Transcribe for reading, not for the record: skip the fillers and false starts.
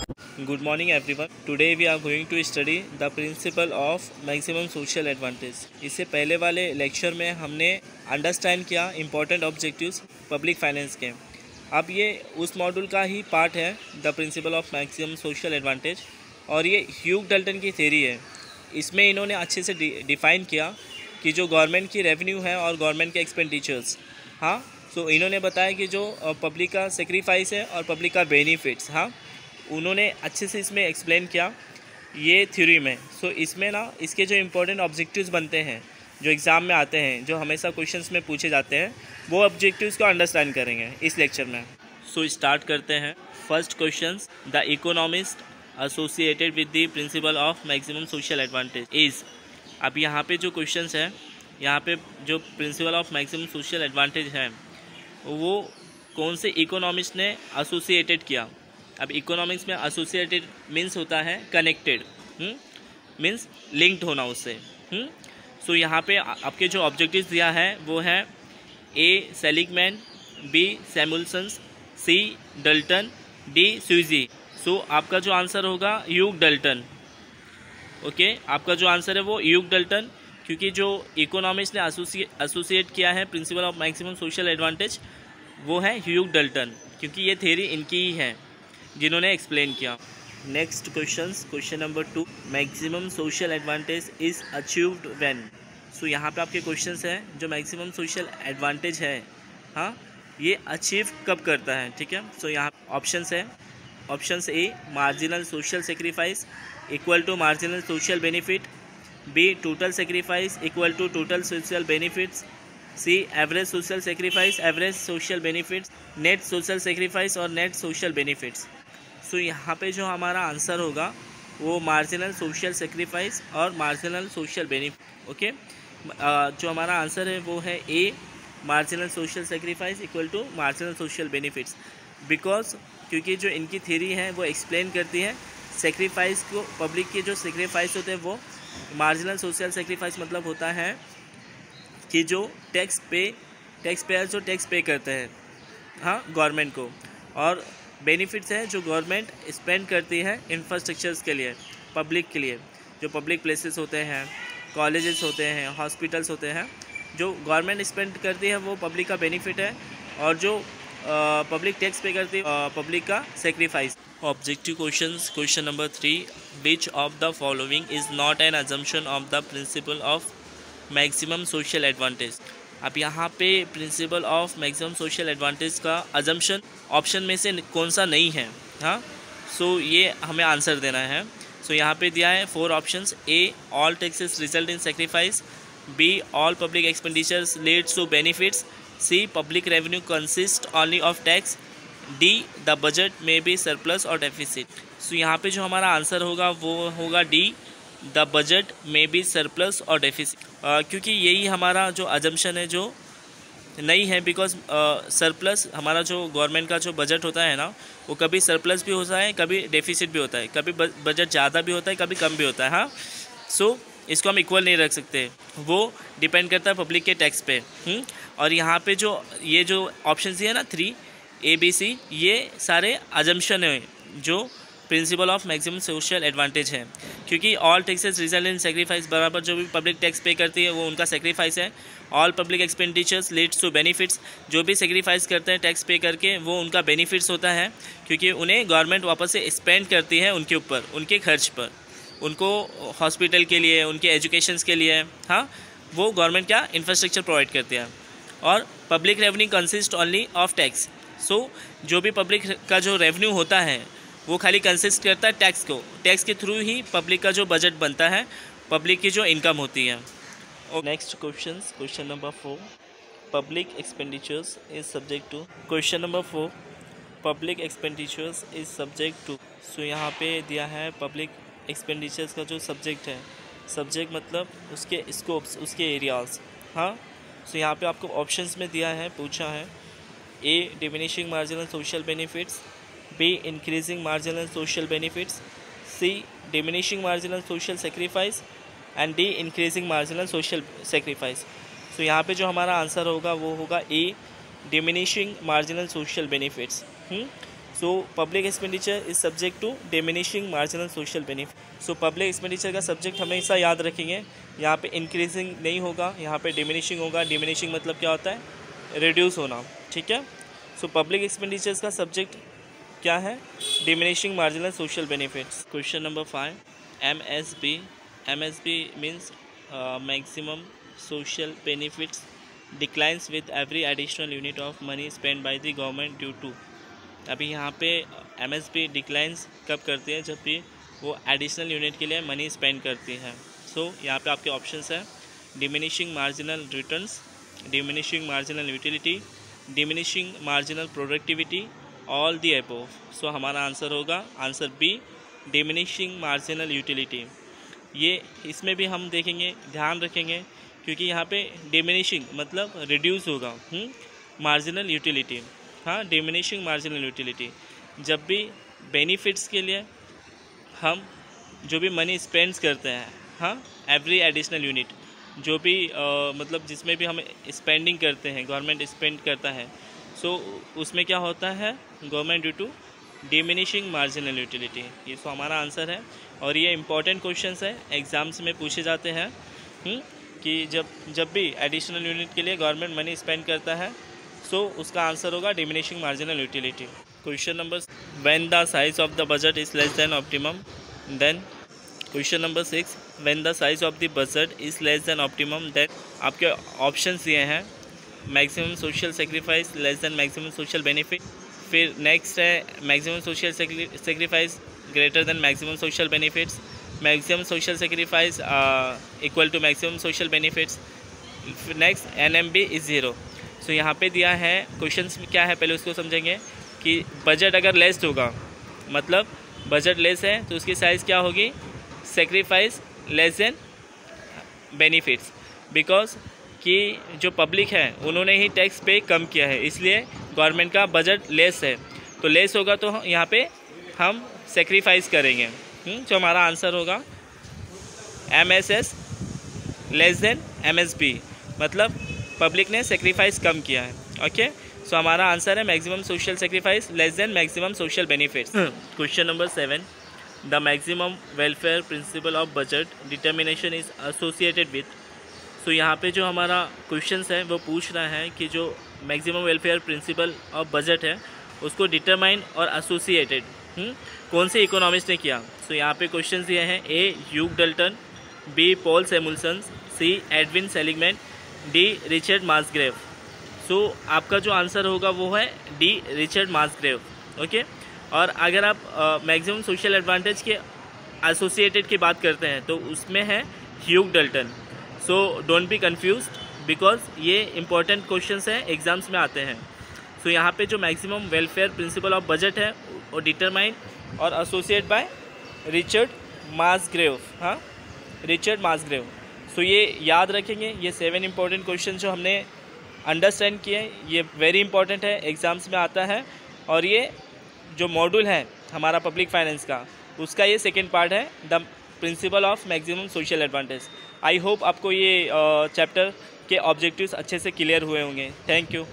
Good morning everyone. Today we are going to study the principle of maximum social advantage. इससे पहले वाले lecture में हमने understand किया इम्पोर्टेंट ऑब्जेक्टिव्स पब्लिक फाइनेंस के। अब ये उस मॉड्यूल का ही पार्ट है, the principle of maximum social advantage, और ये ह्यूग डल्टन की थ्योरी है। इसमें इन्होंने अच्छे से डिफ़ाइन किया कि जो गवर्नमेंट की रेवेन्यू है और गवर्नमेंट के एक्सपेंडिचर्स, हाँ, सो इन्होंने बताया कि जो पब्लिक का सेक्रीफाइस है और पब्लिक का बेनिफिट्स, हाँ, उन्होंने अच्छे से इसमें एक्सप्लेन किया ये थ्योरी में। सो इसमें ना इसके जो इम्पोर्टेंट ऑब्जेक्टिव्स बनते हैं, जो एग्ज़ाम में आते हैं, जो हमेशा क्वेश्चंस में पूछे जाते हैं, वो ऑब्जेक्टिव्स को अंडरस्टैंड करेंगे इस लेक्चर में। सो स्टार्ट करते हैं। First question, the economist associated with the principle of maximum social advantage is. अब यहाँ पे जो क्वेश्चंस है, यहाँ पे जो principle of maximum social advantage है वो कौन से इकोनॉमिस्ट ने एसोसिएटेड किया। अब इकोनॉमिक्स में एसोसिएटेड मीन्स होता है कनेक्टेड, मीन्स लिंक्ड होना उससे। सो यहाँ पे आपके जो ऑब्जेक्टिव्स दिया है वो है ए सेलिगमैन, बी सैमुअल्सन्स, सी डल्टन, डी स्वीजी। सो आपका जो आंसर होगा ह्यूग डल्टन। ओके, आपका जो आंसर है वो ह्यूग डल्टन, क्योंकि जो इकोनॉमिक्स ने एसोसिएट किया है principle of maximum social advantage वो है ह्यूग डल्टन, क्योंकि ये थ्योरी इनकी ही है जिन्होंने एक्सप्लेन किया। Next question number 2, maximum social advantage is achieved when. So यहाँ पे आपके क्वेश्चंस हैं जो मैक्सिमम सोशल एडवांटेज है, हाँ, ये अचीव कब करता है, ठीक है। सो यहाँ ऑप्शंस है। Options A, marginal social sacrifice equal to marginal social benefit, B total sacrifice equal to total social benefits, C average social sacrifice average social benefits, net social sacrifice और नेट सोशल बेनिफिट्स। सो यहाँ पे जो हमारा answer होगा वो marginal social sacrifice और marginal social benefit. Okay, जो हमारा आंसर है वो है A, marginal social sacrifice equal to marginal social benefits. Because क्योंकि जो इनकी थ्योरी है वो एक्सप्लेन करती है सेक्रीफाइस को, पब्लिक के जो सेक्रीफाइस होते हैं वो मार्जिनल सोशल सेक्रीफाइस मतलब होता है कि जो टैक्स पेयर जो टैक्स पे करते हैं, हाँ, गवर्नमेंट को, और बेनिफिट्स है जो गवर्नमेंट स्पेंड करती है इंफ्रास्ट्रक्चर्स के लिए, पब्लिक के लिए। जो पब्लिक प्लेसेस होते हैं, कॉलेजेस होते हैं, हॉस्पिटल्स होते हैं, जो गवर्नमेंट स्पेंड करती है वो पब्लिक का बेनिफिट है, और जो पब्लिक टैक्स पे करती है पब्लिक का sacrifice. Objective question number 3, which of the following is not an assumption of the principle of maximum social advantage. अब यहाँ पे principle of maximum social advantage का अजम्पशन ऑप्शन में से कौन सा नहीं है, हाँ। सो ये हमें आंसर देना है। सो यहाँ पे दिया है 4 options. A, all taxes result in sacrifice, B, all public expenditures leads to benefits, C, public revenue consist only of tax, D, the budget may be surplus और डेफिसिट। सो यहाँ पे जो हमारा आंसर होगा वो होगा D, the budget may be surplus और deficit, क्योंकि यही हमारा जो अजम्पशन है जो नहीं है। बिकॉज सरप्लस हमारा जो गवर्नमेंट का जो बजट होता है ना, वो कभी सरप्लस भी होता है, कभी डेफिसिट भी होता है, कभी बजट ज़्यादा भी होता है, कभी कम भी होता है, हाँ। सो इसको हम इक्वल नहीं रख सकते, वो डिपेंड करता है पब्लिक के टैक्स पे। और यहाँ पे जो ये जो ऑप्शन दिए ना 3 A, B, C, ये सारे अजम्पशन है जो principle of maximum social advantage है, क्योंकि all taxes result in sacrifice बराबर जो भी पब्लिक टैक्स पे करती है वो उनका सेक्रीफाइस है। All public expenditures leads to benefits, जो भी सेक्रीफाइस करते हैं टैक्स पे करके वो उनका बेनिफिट्स होता है, क्योंकि उन्हें गवर्नमेंट वापस से स्पेंड करती है उनके ऊपर, उनके खर्च पर, उनको हॉस्पिटल के लिए, उनके एजुकेशंस के लिए, हाँ, वो गवर्नमेंट क्या इंफ्रास्ट्रक्चर प्रोवाइड करती है। और public revenue consist only of tax. So जो भी पब्लिक का जो रेवेन्यू होता है वो खाली कंसिस्ट करता है टैक्स को, टैक्स के थ्रू ही पब्लिक का जो बजट बनता है, पब्लिक की जो इनकम होती है। Next question number 4, public expenditures is subject to. Question number 4, public expenditures is subject to. So यहाँ पे दिया है पब्लिक एक्सपेंडिचर्स का जो सब्जेक्ट है, सब्जेक्ट मतलब उसके स्कोप्स, उसके एरियाज, हाँ। सो यहाँ पे आपको ऑप्शंस में दिया है, पूछा है A, diminishing marginal social benefits, B, increasing marginal social benefits, C, diminishing marginal social sacrifice and D, increasing marginal social sacrifice. So यहाँ पे जो हमारा आंसर होगा वो होगा A, diminishing marginal social benefits. So public expenditure is subject to diminishing marginal social benefit. So public expenditure का subject हमेशा याद रखेंगे, यहाँ पे इंक्रीजिंग नहीं होगा, यहाँ पे डिमिनिशिंग होगा। डिमिनिशिंग मतलब क्या होता है, रिड्यूस होना, ठीक है। सो पब्लिक एक्सपेंडिचर्स का सब्जेक्ट क्या है, diminishing marginal social benefits. Question number 5, MSB means maximum social benefits declines with every additional unit of money spend by the government due to. अभी यहाँ पे MSB डिक्लाइंस कब करती है, जब भी वो एडिशनल यूनिट के लिए मनी स्पेंड करती है। सो यहाँ पे आपके ऑप्शंस हैं, diminishing marginal returns, diminishing marginal utility, diminishing marginal productivity, all the above. So हमारा आंसर होगा answer B, diminishing marginal utility. ये इसमें भी हम देखेंगे, ध्यान रखेंगे, क्योंकि यहाँ पे डिमिनिशिंग मतलब रिड्यूस होगा मार्जिनल यूटिलिटी। हाँ, डिमिनिशिंग मार्जिनल यूटिलिटी, जब भी बेनिफिट्स के लिए हम जो भी मनी स्पेंड्स करते हैं, हाँ, एवरी एडिशनल यूनिट जो भी मतलब जिसमें भी हम स्पेंडिंग करते हैं, गवर्नमेंट स्पेंड करता है, सो उसमें क्या होता है, government due to diminishing marginal utility. ये सो हमारा आंसर है। और ये इंपॉर्टेंट क्वेश्चंस है, एग्जाम्स में पूछे जाते हैं कि जब भी एडिशनल यूनिट के लिए गवर्नमेंट मनी स्पेंड करता है, सो उसका आंसर होगा diminishing marginal utility. Question number, when the size of the budget is less than optimum, then. Question number 6, when the size of the budget is less than optimum, then. आपके options दिए हैं, maximum social sacrifice less than maximum social benefit, फिर next है maximum social sacrifice greater than maximum social benefits, maximum social sacrifice equal to maximum social benefits, next NMB is 0। सो यहाँ पे दिया है, questions में क्या है पहले उसको समझेंगे कि बजट अगर लेस होगा, मतलब बजट लेस है तो उसकी साइज़ क्या होगी, sacrifice less then benefits, because कि जो पब्लिक है उन्होंने ही टैक्स पे कम किया है, इसलिए गवर्नमेंट का बजट लेस है, तो लेस होगा तो यहाँ पे हम सेक्रीफाइस करेंगे। जो हमारा आंसर होगा MSS लेस देन MSB, मतलब पब्लिक ने सेक्रीफाइस कम किया है। ओके, सो हमारा आंसर है maximum social sacrifice less than maximum social benefits. Question number 7, the maximum welfare principle of budget determination is associated with. So यहाँ पे जो हमारा क्वेश्चंस है वो पूछ रहा है कि जो maximum welfare principle of budget है उसको डिटरमाइन और एसोसिएटेड कौन से इकोनॉमिस्ट ने किया। सो यहाँ पे क्वेश्चंस दिए हैं, A Hugh Dalton, B Paul Samuelson, C Edwin Seligman, D Richard Musgrave. So आपका जो आंसर होगा वो है D रिचर्ड मास्ग्रेव। ओके, और अगर आप मैक्सिमम सोशल एडवांटेज के एसोसिएटेड की बात करते हैं तो उसमें है Hugh Dalton. So don't be confused, because ये इंपॉर्टेंट क्वेश्चंस हैं, एग्जाम्स में आते हैं। सो यहाँ पे जो maximum welfare principle of budget है वो डिटरमाइन और एसोसिएट बाय रिचर्ड मास्ग्रेव। हाँ, रिचर्ड मास्ग्रेव। सो ये याद रखेंगे, ये 7 इंपॉर्टेंट क्वेश्चन जो हमने अंडरस्टैंड किए, ये वेरी इंपॉर्टेंट है, एग्जाम्स में आता है। और ये जो मॉड्यूल है हमारा पब्लिक फाइनेंस का, उसका ये सेकेंड पार्ट है, the principle of maximum social advantage. I hope आपको ये चैप्टर के ऑब्जेक्टिव्स अच्छे से क्लियर हुए होंगे। Thank you.